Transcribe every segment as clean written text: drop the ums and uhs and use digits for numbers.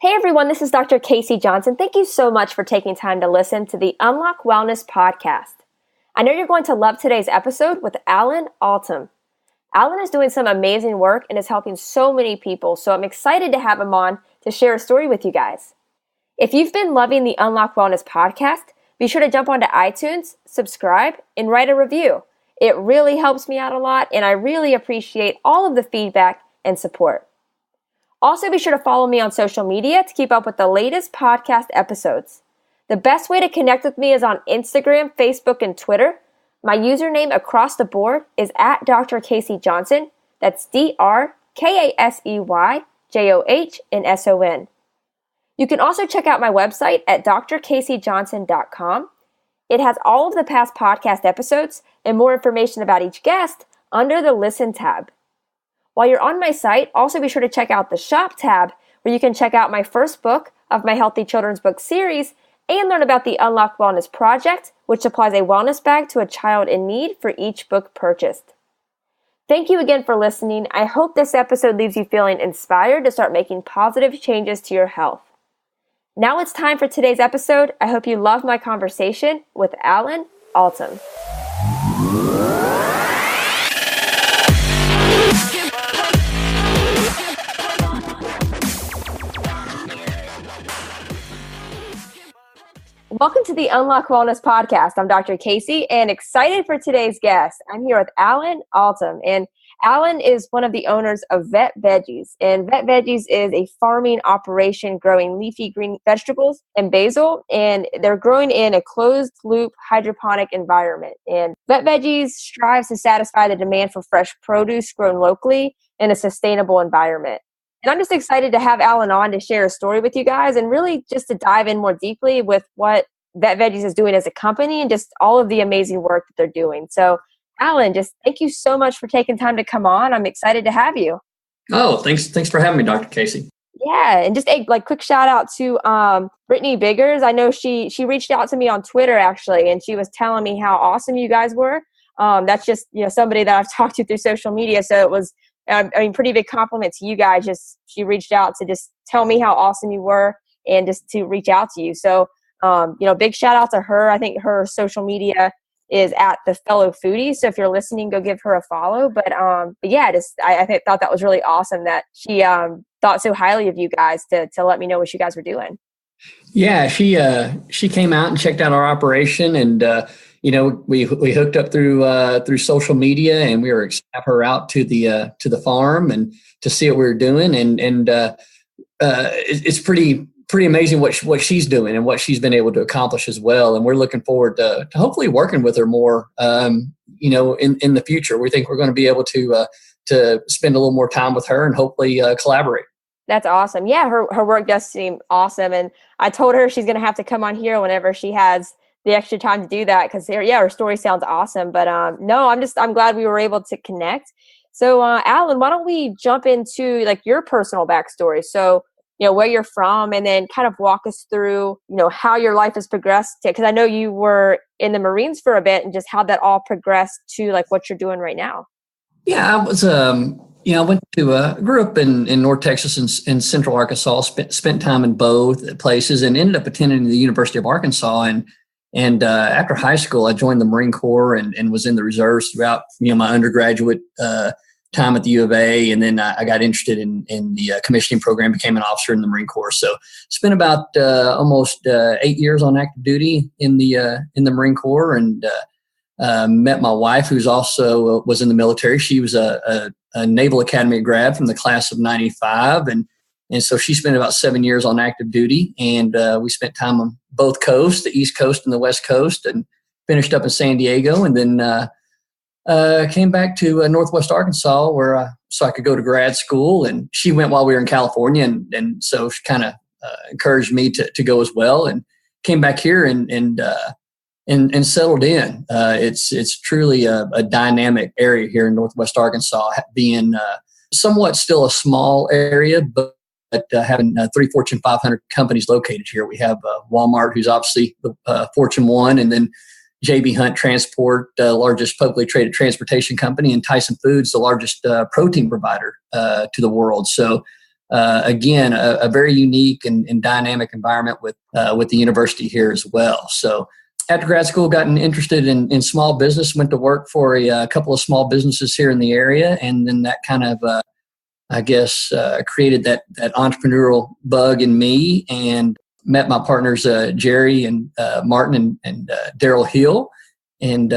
Hey everyone, this is Dr. Casey Johnson. Thank you so much for taking time to listen to the Unlock Wellness podcast. I know you're going to love today's episode with Altom. Alan is doing some amazing work and is helping so many people, so I'm excited to have him on to share a story with you guys. If you've been loving the Unlock Wellness podcast, be sure to jump onto iTunes, subscribe, and write a review. It really helps me out a lot, and I really appreciate all of the feedback and support. Also, be sure to follow me on social media to keep up with the latest podcast episodes. The best way to connect with me is on Instagram, Facebook, and Twitter. My username across the board is at Dr. Casey Johnson. That's DrKaseyJohnson. You can also check out my website at drcaseyjohnson.com. It has all of the past podcast episodes and more information about each guest under the Listen tab. While you're on my site, also be sure to check out the Shop tab, where you can check out my first book of my Healthy Children's Book series and learn about the Unlock Wellness Project, which supplies a wellness bag to a child in need for each book purchased. Thank you again for listening. I hope this episode leaves you feeling inspired to start making positive changes to your health. Now it's time for today's episode. I hope you love my conversation with Altom. Welcome to the Unlock Wellness podcast. I'm Dr. Casey and excited for today's guest. I'm here with Altom, and Alan is one of the owners of Vet Veggies. And Vet Veggies is a farming operation growing leafy green vegetables and basil, and they're growing in a closed-loop hydroponic environment. And Vet Veggies strives to satisfy the demand for fresh produce grown locally in a sustainable environment. And I'm just excited to have Alan on to share a story with you guys and really just to dive in more deeply with what Vet Veggies is doing as a company and just all of the amazing work that they're doing. So, Alan, just thank you so much for taking time to come on. I'm excited to have you. Oh, thanks for having me, Dr. Casey. Yeah, and just a quick shout out to Brittany Biggers. I know she reached out to me on Twitter actually, and she was telling me how awesome you guys were. That's just somebody that I've talked to through social media, so it was pretty big compliment to you guys. Just she reached out to just tell me how awesome you were and just to reach out to you. So, big shout out to her. I think her social media is at The Fellow Foodie. So if you're listening, go give her a follow. But yeah, I thought that was really awesome that she thought so highly of you guys to let me know what you guys were doing. Yeah, she came out and checked out our operation, and we hooked up through social media, and we were excited to have her out to the farm and to see what we were doing, and it's pretty amazing what she's doing and what she's been able to accomplish as well. And we're looking forward to hopefully working with her more, in the future. We think we're going to be able to spend a little more time with her and hopefully collaborate. That's awesome. Yeah, her work does seem awesome. And I told her she's going to have to come on here whenever she has the extra time to do that, because her story sounds awesome. But no, I'm glad we were able to connect. So Alan, why don't we jump into your personal backstory? So, where you're from, and then kind of walk us through, how your life has progressed to, because I know you were in the Marines for a bit, and just how that all progressed to what you're doing right now. Yeah, I was, I went to, grew up in North Texas and Central Arkansas, spent time in both places, and ended up attending the University of Arkansas. And after high school, I joined the Marine Corps and was in the reserves throughout, my undergraduate time at the U of A, and then I got interested in the commissioning program, became an officer in the Marine Corps. So spent about almost 8 years on active duty in the Marine Corps, and met my wife, who's also was in the military. She was a Naval Academy grad from the class of '95, and so she spent about 7 years on active duty, and we spent time on both coasts, the East Coast and the West Coast, and finished up in San Diego, and then came back to Northwest Arkansas so I could go to grad school. And she went while we were in California, and so she kind of encouraged me to go as well, and came back here and settled in. It's truly a dynamic area here in Northwest Arkansas, being somewhat still a small area, but having 3 Fortune 500 companies located here. We have Walmart, who's obviously the Fortune 1, and then J.B. Hunt Transport, the largest publicly traded transportation company, and Tyson Foods, the largest protein provider to the world. So again, a very unique and dynamic environment with the university here as well. So after grad school, gotten interested in small business, went to work for a couple of small businesses here in the area. And then that kind of, created that entrepreneurial bug in me, and met my partners, Jerry and Martin and Daryl Hill. And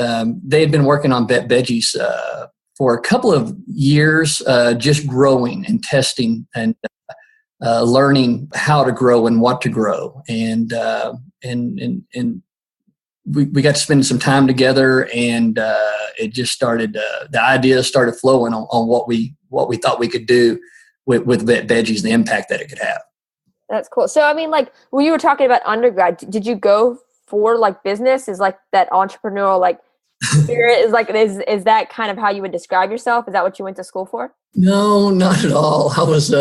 they had been working on Vet Veggies for a couple of years, just growing and testing and learning how to grow and what to grow. And we got to spend some time together, and it just started. The ideas started flowing on what we thought we could do with Vet Veggies, the impact that it could have. That's cool. So, I mean, like when you were talking about undergrad, did you go for like business? Is like that entrepreneurial like spirit is that kind of how you would describe yourself? Is that what you went to school for? No, not at all. I was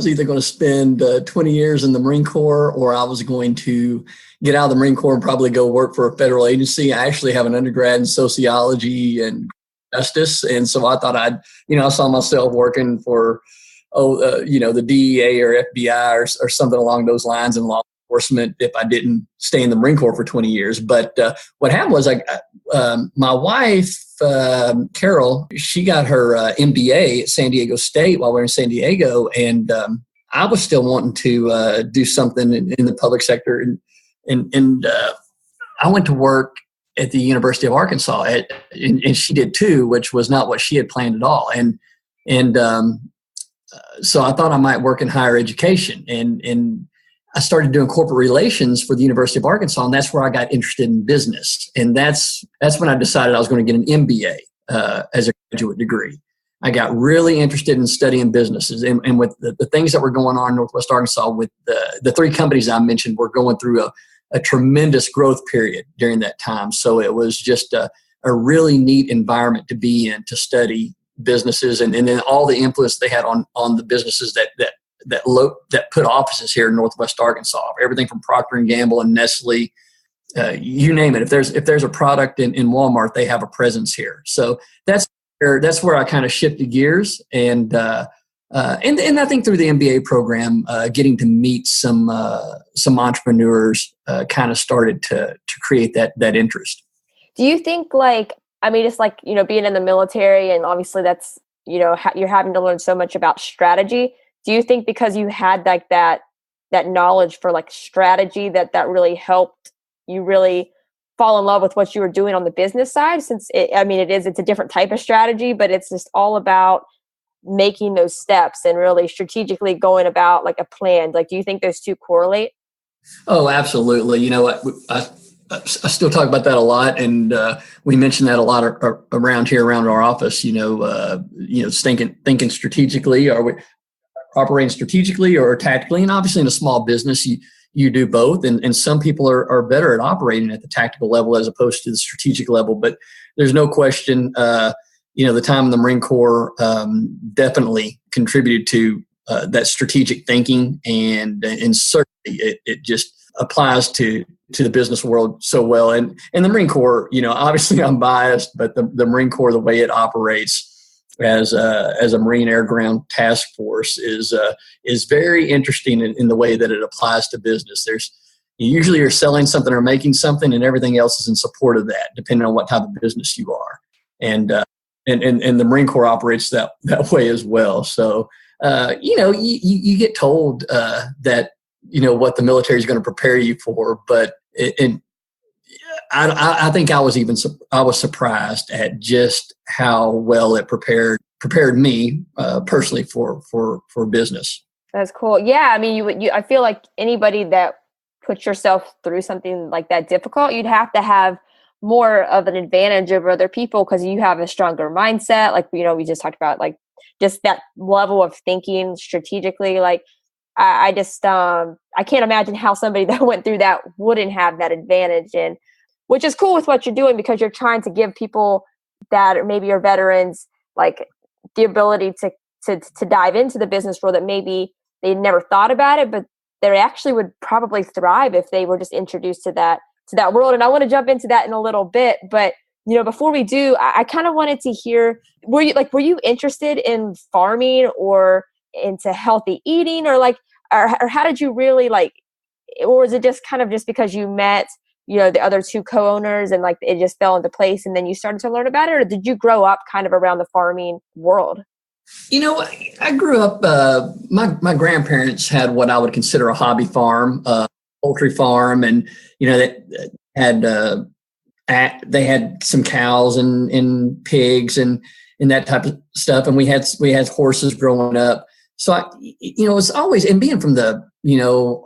either going to spend 20 years in the Marine Corps, or I was going to get out of the Marine Corps and probably go work for a federal agency. I actually have an undergrad in sociology and justice, and so I thought I saw myself working for the DEA or FBI or something along those lines in law enforcement if I didn't stay in the Marine Corps for 20 years. But what happened was my wife, Carol, she got her MBA at San Diego State while we were in San Diego. And I was still wanting to do something in the public sector. And I went to work at the University of Arkansas, and she did too, which was not what she had planned at all. And so I thought I might work in higher education. And I started doing corporate relations for the University of Arkansas, and that's where I got interested in business. And that's when I decided I was going to get an MBA as a graduate degree. I got really interested in studying businesses, and with the things that were going on in Northwest Arkansas with the three companies I mentioned were going through a tremendous growth period during that time. So it was just a really neat environment to be in, to study businesses and then all the influence they had on the businesses that put offices here in Northwest Arkansas. Everything from Procter and Gamble and Nestle, you name it. If there's a product in Walmart, they have a presence here. So that's where I kind of shifted gears, and I think through the MBA program, getting to meet some entrepreneurs kind of started to create that interest. Do you think it's like, being in the military, and obviously that's, you're having to learn so much about strategy. Do you think because you had like that knowledge for like strategy that really helped you really fall in love with what you were doing on the business side? Since it's a different type of strategy, but it's just all about making those steps and really strategically going about like a plan. Like, do you think those two correlate? Oh, absolutely. I still talk about that a lot, and we mention that a lot around our office. Thinking strategically. Are we operating strategically or tactically? And obviously, in a small business, you do both. And some people are better at operating at the tactical level as opposed to the strategic level. But there's no question. The time in the Marine Corps definitely contributed to that strategic thinking, and certainly it just applies to the business world so well. And the Marine Corps, obviously I'm biased, but the Marine Corps, the way it operates as a Marine Air Ground Task Force is very interesting in the way that it applies to business. Usually you're selling something or making something, and everything else is in support of that, depending on what type of business you are. And the Marine Corps operates that way as well. So you get told that what the military is going to prepare you for, but I think I was surprised at just how well it prepared me personally for business. That's cool. Yeah, I feel like anybody that puts yourself through something like that difficult, you'd have to have more of an advantage over other people because you have a stronger mindset. Like, we just talked about like just that level of thinking strategically. Like, I just I can't imagine how somebody that went through that wouldn't have that advantage, and which is cool with what you're doing because you're trying to give people that maybe are veterans like the ability to dive into the business world that maybe they never thought about it, but they actually would probably thrive if they were just introduced to that world. And I want to jump into that in a little bit, but before we do, I kind of wanted to hear, were you interested in farming, or into healthy eating, or like, or how did you really like, or was it just kind of just because you met, the other two co-owners and like it just fell into place and then you started to learn about it? Or did you grow up kind of around the farming world? I grew up, my grandparents had what I would consider a hobby farm, poultry farm. And, they had, they had some cows and pigs and that type of stuff. And we had horses growing up. So, it's always, and being from the,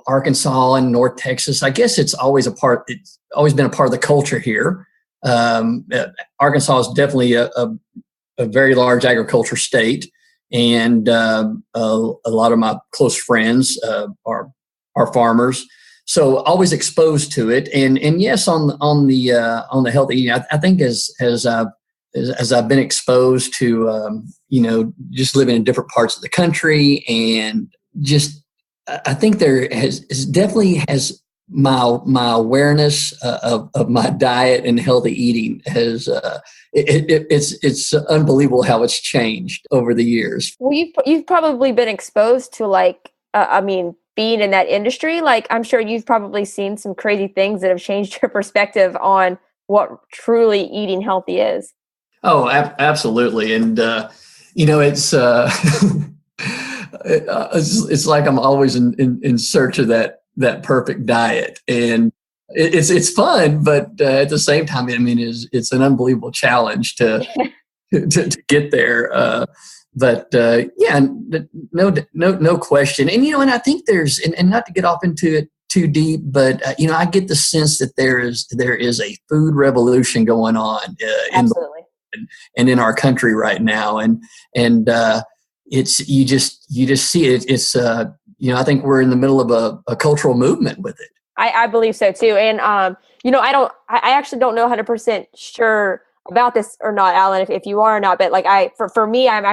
Arkansas and North Texas, I guess it's always been a part of the culture here. Arkansas is definitely a very large agriculture state. And a lot of my close friends are farmers. So always exposed to it. And yes, on the healthy eating, I think as I've been exposed to, just living in different parts of the country, and just, I think there has my awareness of my diet and healthy eating has, it's unbelievable how it's changed over the years. Well, you've probably been exposed to like, being in that industry. Like, I'm sure you've probably seen some crazy things that have changed your perspective on what truly eating healthy is. Oh, absolutely. And, it's like I'm always in search of that perfect diet. And it's fun, but at the same time, it's an unbelievable challenge to get there. But no question. And I think there's, and not to get off into it too deep, but I get the sense that there is a food revolution going on and in our country right now, and it's you just see it. It's I think we're in the middle of a cultural movement with it. I believe so too. And I actually don't know 100% sure about this or not, Alan, if you are or not, but like for me, I'm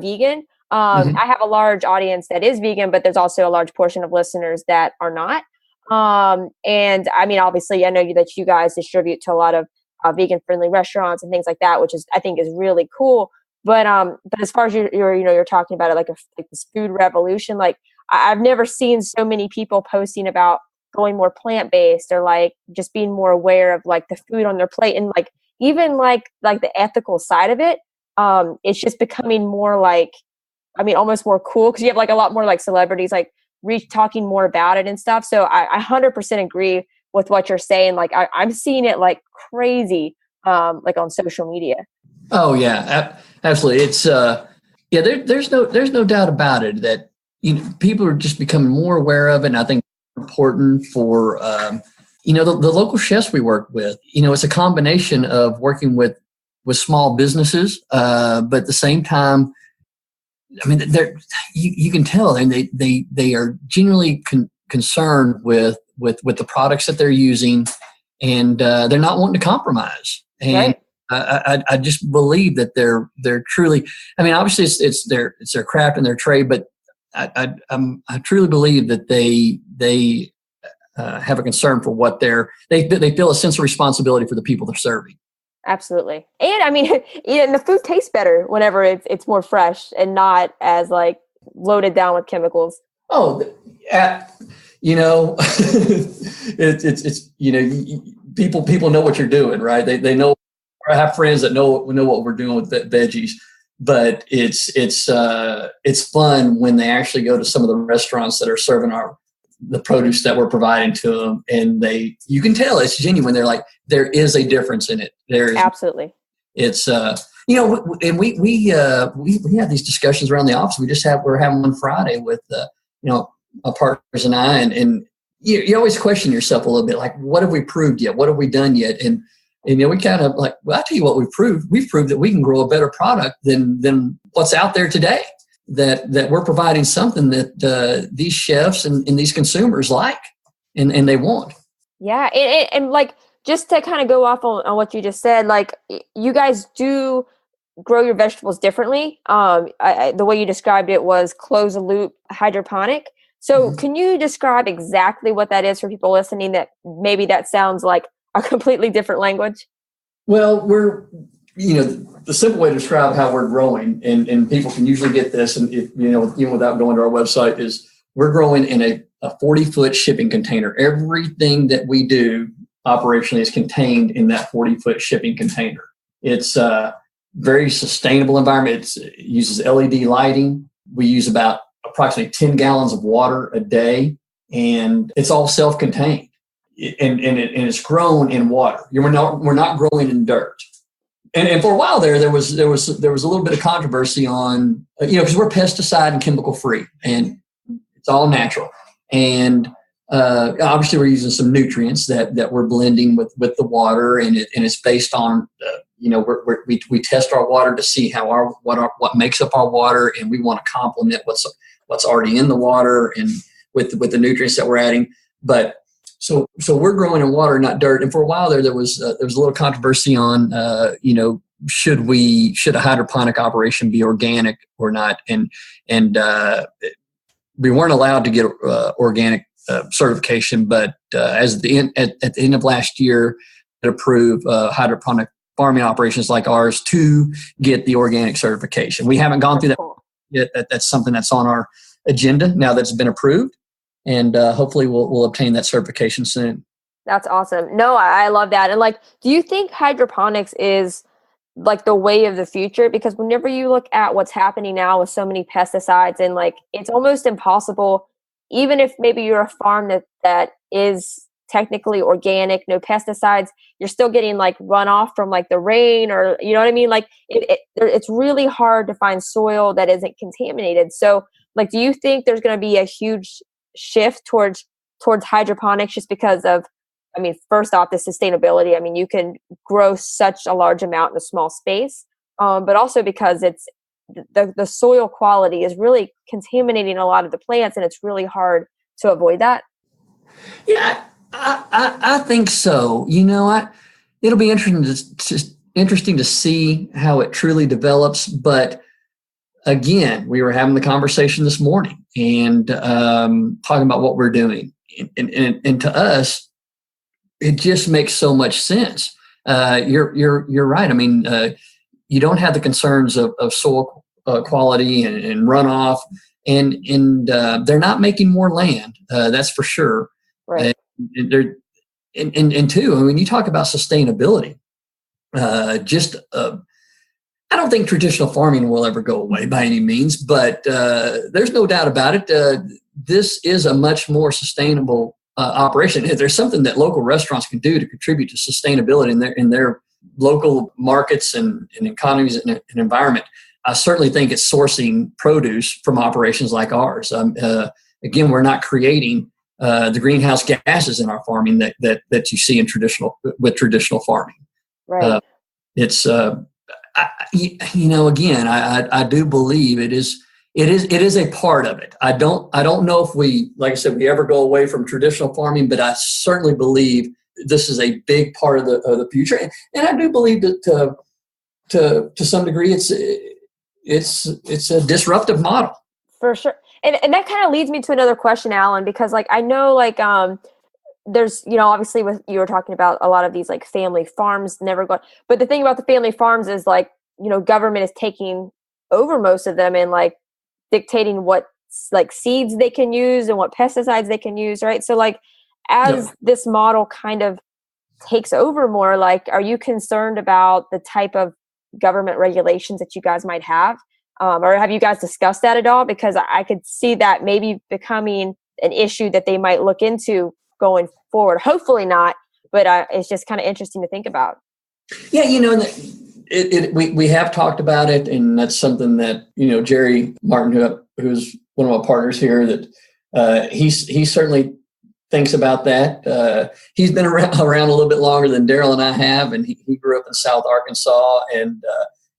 vegan. I have a large audience that is vegan, but there's also a large portion of listeners that are not. And obviously I know that you guys distribute to a lot of vegan friendly restaurants and things like that, which I think is really cool. But as far as you're talking about it, like this food revolution, like I've never seen so many people posting about going more plant-based, or like just being more aware of like the food on their plate, and like even like the ethical side of it. It's just becoming more like, almost more cool, because you have like a lot more like celebrities like talking more about it and stuff. So I 100% agree with what you're saying. Like I'm seeing it like crazy, like on social media. Oh yeah, absolutely. It's there's no doubt about it that people are just becoming more aware of it. And I think it's important for the local chefs we work with. It's a combination of working with small businesses, but at the same time, you can tell, and they are genuinely concerned with the products that they're using, and they're not wanting to compromise. And right. I just believe that they're truly. Obviously it's their craft and their trade, but I truly believe that they have a concern for what they feel a sense of responsibility for the people they're serving. Absolutely. And and the food tastes better whenever it's more fresh and not as like loaded down with chemicals. Oh, it's people know what you're doing, right? They know. I have friends that know what we're doing with Vet Veggies, but it's fun when they actually go to some of the restaurants that are serving the produce that we're providing to them, and you can tell it's genuine. They're like, there is a difference in it. Absolutely. It's and we have these discussions around the office. We're having one Friday with my partners and I, and you always question yourself a little bit, like, what have we proved yet? What have we done yet? And we kind of like, well, I'll tell you what we've proved. We've proved that we can grow a better product than what's out there today. That we're providing something that these chefs and these consumers like and they want. Yeah, and like, just to kind of go off on what you just said, like, you guys do grow your vegetables differently. The way you described it was close a loop hydroponic. So can you describe exactly what that is for people listening that maybe that sounds like a completely different language? Well, the simple way to describe how we're growing, and people can usually get this, and even without going to our website, is we're growing in a 40-foot shipping container. Everything that we do operationally is contained in that 40-foot shipping container. It's a very sustainable environment. It uses LED lighting. We use about approximately 10 gallons of water a day, and it's all self-contained. And it's grown in water. We're not growing in dirt. And for a while there was a little bit of controversy on, because we're pesticide and chemical free, and it's all natural. And obviously we're using some nutrients that we're blending with the water, and it's based on, we test our water to see how what makes up our water, and we want to complement what's already in the water and with the nutrients that we're adding. But so we're growing in water, not dirt. And for a while there was a little controversy on, should a hydroponic operation be organic or not? And we weren't allowed to get organic certification, but at the end of last year, it approved hydroponic farming operations like ours to get the organic certification. We haven't gone through that yet. That's something that's on our agenda now that's been approved. And hopefully we'll obtain that certification soon. That's awesome. No, I love that. And do you think hydroponics is the way of the future? Because whenever you look at what's happening now with so many pesticides, and it's almost impossible, even if maybe you're a farm that is technically organic, no pesticides, you're still getting runoff from the rain, or you know what I mean? It's really hard to find soil that isn't contaminated. So do you think there's going to be a huge shift towards hydroponics just because of, first off, the sustainability? You can grow such a large amount in a small space, but also because it's the soil quality is really contaminating a lot of the plants, and it's really hard to avoid that. Yeah, I think so. It'll be interesting to see how it truly develops. But again, we were having the conversation this morning and talking about what we're doing, and to us, it just makes so much sense. You're right. You don't have the concerns of soil quality and runoff, and they're not making more land. That's for sure. Right. And two, when you talk about sustainability, I don't think traditional farming will ever go away by any means, but there's no doubt about it. This is a much more sustainable operation. If there's something that local restaurants can do to contribute to sustainability in their local markets and economies and environment, I certainly think it's sourcing produce from operations like ours. Again, we're not creating the greenhouse gases in our farming that you see in traditional farming. Right. Again, I do believe it is a part of it. I don't know if we ever go away from traditional farming, but I certainly believe this is a big part of the future. And I do believe that to some degree it's a disruptive model. For sure. And that kind of leads me to another question, Alan, because I know there's, obviously with you were talking about a lot of these family farms never go, but the thing about the family farms is government is taking over most of them and dictating what seeds they can use and what pesticides they can use. Right. So as this model kind of takes over more, are you concerned about the type of government regulations that you guys might have? Or have you guys discussed that at all? Because I could see that maybe becoming an issue that they might look into going forward. Hopefully not, but it's just kind of interesting to think about. Yeah, we have talked about it, and that's something that Jerry Martin, who's one of my partners here, that he certainly thinks about that. He's been around a little bit longer than Daryl and I have, and he grew up in South Arkansas,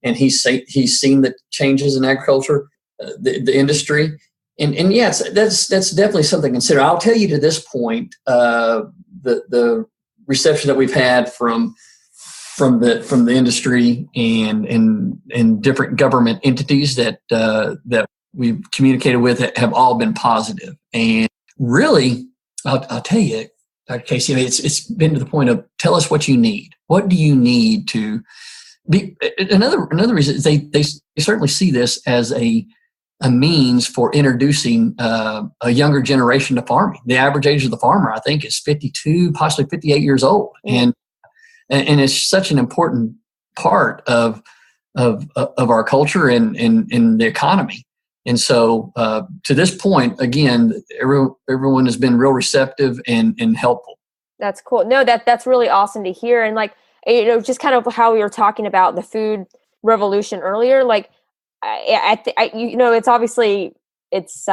and he's seen the changes in agriculture, the industry. And yes, that's definitely something to consider. I'll tell you, to this point, the reception that we've had from the industry and different government entities that we've communicated with have all been positive. And really, I'll tell you, Dr. Casey, it's been to the point of, tell us what you need. What do you need to Another reason is they certainly see this as a means for introducing a younger generation to farming. The average age of the farmer, I think, is 52, possibly 58 years old, and it's such an important part of our culture and the economy. And so, to this point, again, everyone has been real receptive and helpful. That's cool. No, that's really awesome to hear. And like, just kind of how we were talking about the food revolution earlier, like, it's obviously it's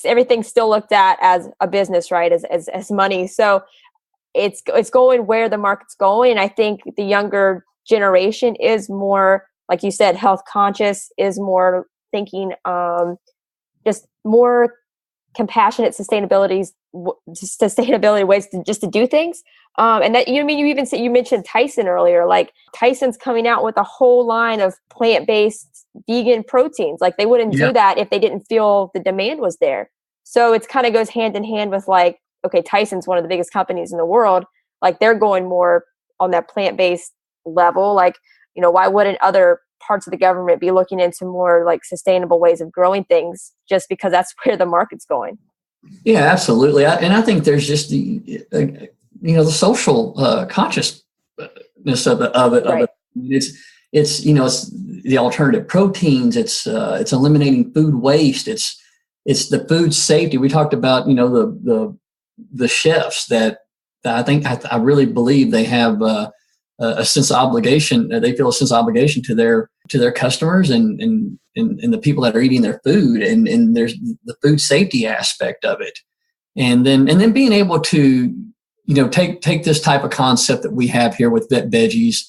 everything's still looked at as a business, right? As money. So it's going where the market's going. And I think the younger generation is more, like you said, health conscious, is more thinking, just more compassionate sustainability ways to do things. And that, you mentioned Tyson earlier, like Tyson's coming out with a whole line of plant-based vegan proteins. Like they wouldn't do that if they didn't feel the demand was there. So it's kind of goes hand in hand with like, okay, Tyson's one of the biggest companies in the world. Like they're going more on that plant-based level. Like, why wouldn't other parts of the government be looking into more like sustainable ways of growing things, just because that's where the market's going? Yeah, absolutely. And I think there's just the social consciousness of it. Right. It's the alternative proteins. It's eliminating food waste. It's the food safety. We talked about the chefs that I really believe they have a sense of obligation. They feel a sense of obligation to their customers and the people that are eating their food, and there's the food safety aspect of it, and then being able to take this type of concept that we have here with Vet Veggies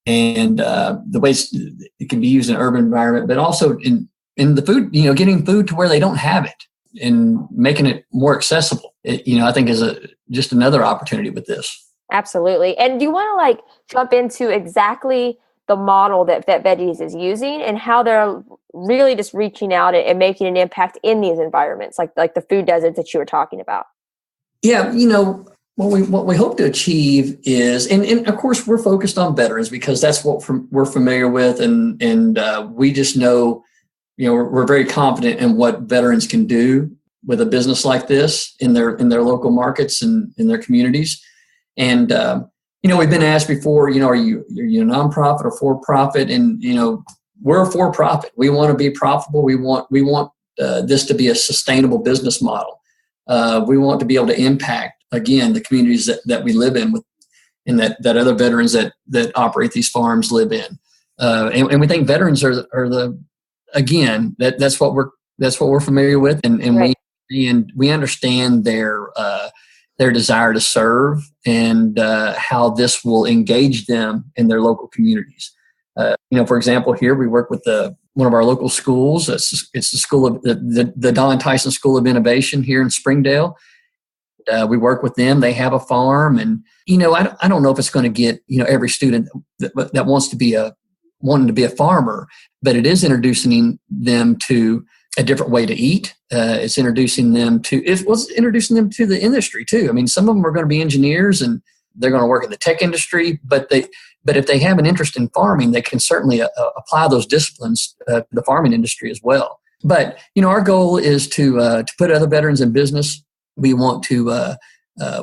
and the ways it can be used in an urban environment, but also in the food, getting food to where they don't have it and making it more accessible. I think is just another opportunity with this. Absolutely. And do you want to like jump into exactly the model that Vet Veggies is using and how they're really just reaching out and making an impact in these environments, like the food deserts that you were talking about? Yeah, what we hope to achieve is, and of course we're focused on veterans because that's what we're familiar with, and we just know, we're very confident in what veterans can do with a business like this in their local markets and in their communities. And we've been asked before, are you a nonprofit or for profit? And we're a for profit. We want to be profitable. We want this to be a sustainable business model. We want to be able to impact, again, the communities that we live in and that other veterans that operate these farms live in. And we think veterans are that's what we're familiar with, and right. we understand their desire to serve and how this will engage them in their local communities. For example, here we work with one of our local schools. It's the school of the Don Tyson School of Innovation here in Springdale. We work with them. They have a farm, and I don't know if it's going to get every student that wants to be wanting to be a farmer, but it is introducing them to a different way to eat. It's introducing them to the industry too. I mean, some of them are going to be engineers and they're going to work in the tech industry, but if they have an interest in farming, they can certainly apply those disciplines to the farming industry as well. But our goal is to put other veterans in business. We want to.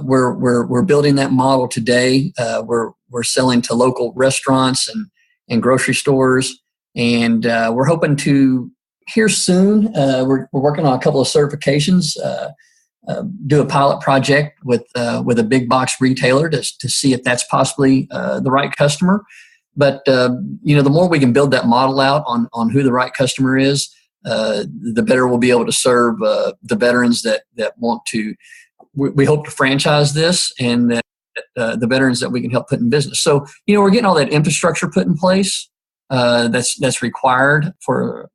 We're building that model today. We're selling to local restaurants and grocery stores, and we're hoping to. Here soon, we're working on a couple of certifications. Do a pilot project with a big box retailer to see if that's possibly the right customer. But the more we can build that model out on who the right customer is, the better we'll be able to serve the veterans that want to. We hope to franchise this, and that the veterans that we can help put in business. So we're getting all that infrastructure put in place that's required for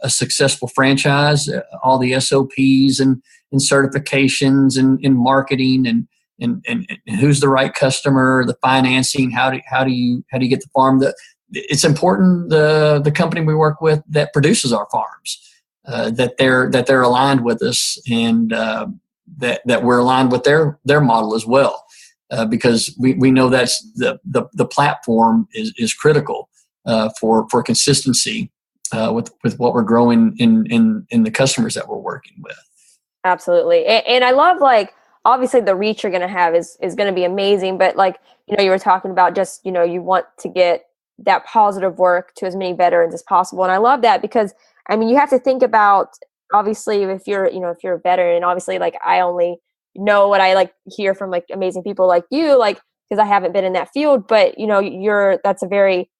a successful franchise, all the SOPs and certifications and marketing and who's the right customer, the financing, how do you get the farm. It's important the company we work with that produces our farms that they're aligned with us and that we're aligned with their model as well. because we know that's the platform is critical for consistency with what we're growing in the customers that we're working with. Absolutely. And I love, like, obviously the reach you're going to have is going to be amazing, but like, you were talking about just, you want to get that positive work to as many veterans as possible. And I love that because, I mean, you have to think about, obviously, if you're a veteran, and obviously, like, I only know what I like hear from like amazing people like you, like, because I haven't been in that field, but that's a very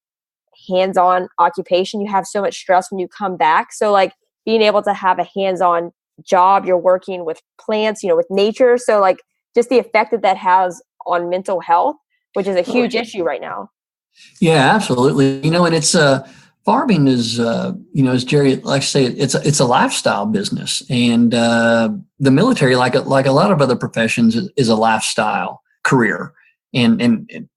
hands-on occupation. You have so much stress when you come back. So like being able to have a hands-on job, you're working with plants, with nature. So like just the effect that has on mental health, which is a huge issue right now. Yeah, absolutely. And it's farming is, as Jerry likes to say, it's a lifestyle business, and the military, like a lot of other professions, is a lifestyle career, and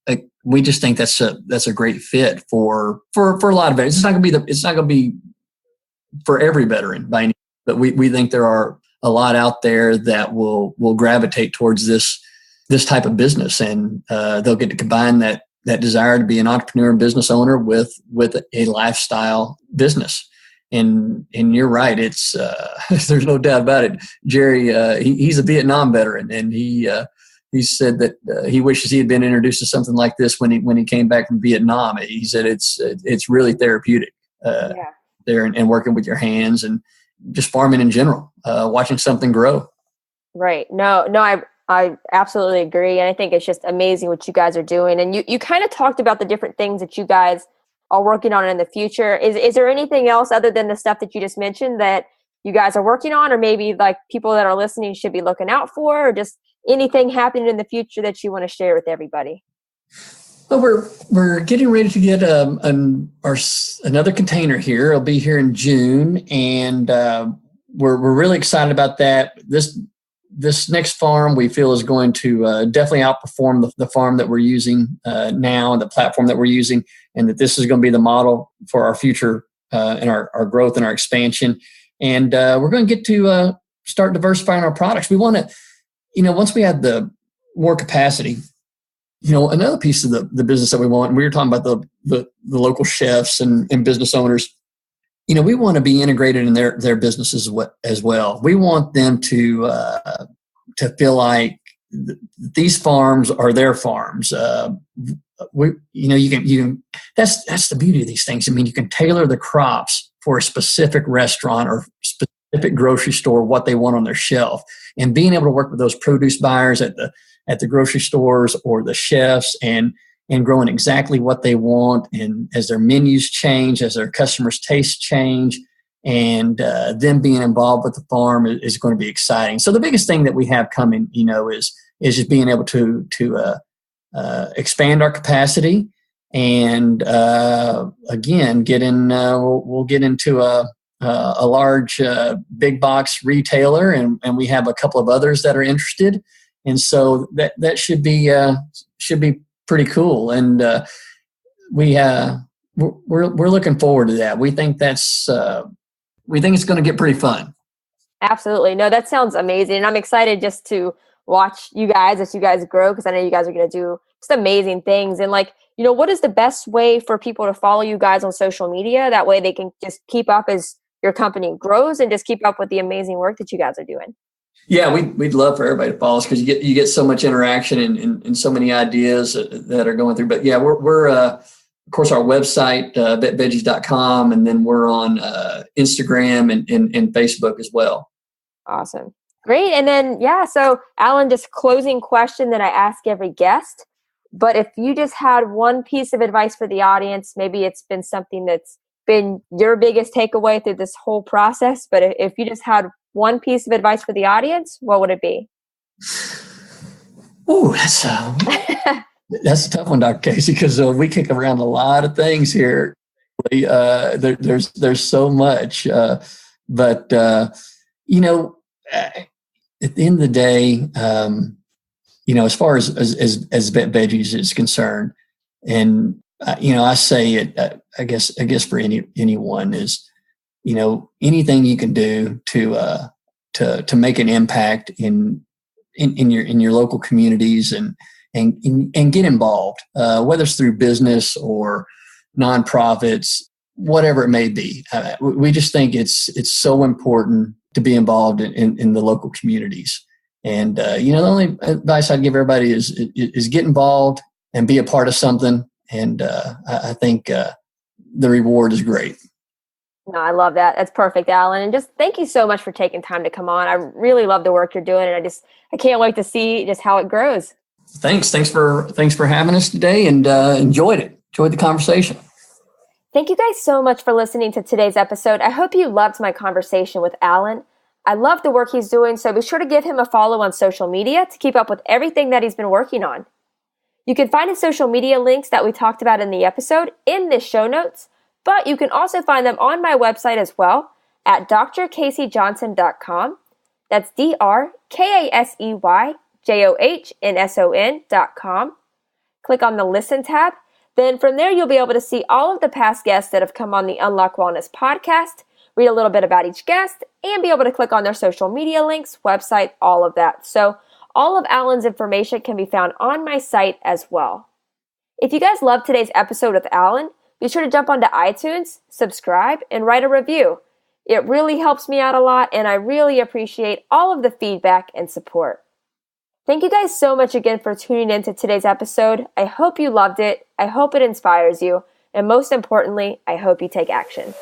we just think that's a great fit for a lot of it. It's not going to be for every veteran by any, but we think there are a lot out there that will gravitate towards this type of business, and they'll get to combine that desire to be an entrepreneur and business owner with a lifestyle business. And you're right. It's there's no doubt about it. Jerry, he's a Vietnam veteran, and he said that he wishes he had been introduced to something like this when he came back from Vietnam. He said it's really therapeutic there, and working with your hands and just farming in general, watching something grow. Right. No, I absolutely agree. And I think it's just amazing what you guys are doing. And you kind of talked about the different things that you guys are working on in the future. Is there anything else other than the stuff that you just mentioned that you guys are working on, or maybe like people that are listening should be looking out for, or just anything happening in the future that you want to share with everybody? Well, we're getting ready to get another container here. It'll be here in June, and we're really excited about that. This next farm we feel is going to definitely outperform the farm that we're using now, and the platform that we're using, and that this is going to be the model for our future and our growth and our expansion. And we're going to get to start diversifying our products. We want to, once we have the more capacity, another piece of the business that we want, and we were talking about the local chefs and business owners, we want to be integrated in their businesses as well. We want them to feel like these farms are their farms. You can. That's the beauty of these things. I mean, you can tailor the crops for a specific restaurant or specific grocery store, what they want on their shelf, and being able to work with those produce buyers at the grocery stores or the chefs and growing exactly what they want. And as their menus change, as their customers' tastes change, and them being involved with the farm is going to be exciting. So the biggest thing that we have coming, is just being able to expand our capacity, and again, we'll get into a large big box retailer, and we have a couple of others that are interested, and so that should be pretty cool, and we're looking forward to that. We think it's going to get pretty fun. Absolutely. No, that sounds amazing. And I'm excited just to watch you guys as you guys grow, because I know you guys are going to do just amazing things. And what is the best way for people to follow you guys on social media? That way they can just keep up as your company grows and just keep up with the amazing work that you guys are doing. Yeah, we'd love for everybody to follow us, because you get so much interaction and so many ideas that are going through. But yeah, we're of course our website, vetveggies.com, and then we're on Instagram and Facebook as well. Awesome. Great. And then, so Alan, just closing question that I ask every guest, but if you just had one piece of advice for the audience, maybe it's been something that's been your biggest takeaway through this whole process, but if you just had one piece of advice for the audience, what would it be? Oh, that's a tough one, Dr. Casey, because we kick around a lot of things here. There's so much, but at the end of the day, as far as Vet Veggies is concerned, and I say it, I guess for anyone is, anything you can do to make an impact in your local communities and get involved, whether it's through business or nonprofits, whatever it may be. We just think it's so important to be involved in the local communities. And, the only advice I'd give everybody is get involved and be a part of something. And I think the reward is great. No, I love that. That's perfect, Alan. And just thank you so much for taking time to come on. I really love the work you're doing, and I can't wait to see just how it grows. Thanks for having us today, and enjoyed the conversation. Thank you guys so much for listening to today's episode. I hope you loved my conversation with Alan. I love the work he's doing, so be sure to give him a follow on social media to keep up with everything that he's been working on. You can find his social media links that we talked about in the episode in the show notes, but you can also find them on my website as well at drkaseyjohnson.com. That's drkaseyjohnson.com. Click on the Listen tab. Then from there, you'll be able to see all of the past guests that have come on the Unlock Wellness podcast, read a little bit about each guest, and be able to click on their social media links, website, all of that. So all of Alan's information can be found on my site as well. If you guys loved today's episode with Alan, be sure to jump onto iTunes, subscribe, and write a review. It really helps me out a lot, and I really appreciate all of the feedback and support. Thank you guys so much again for tuning in to today's episode. I hope you loved it. I hope it inspires you. And most importantly, I hope you take action.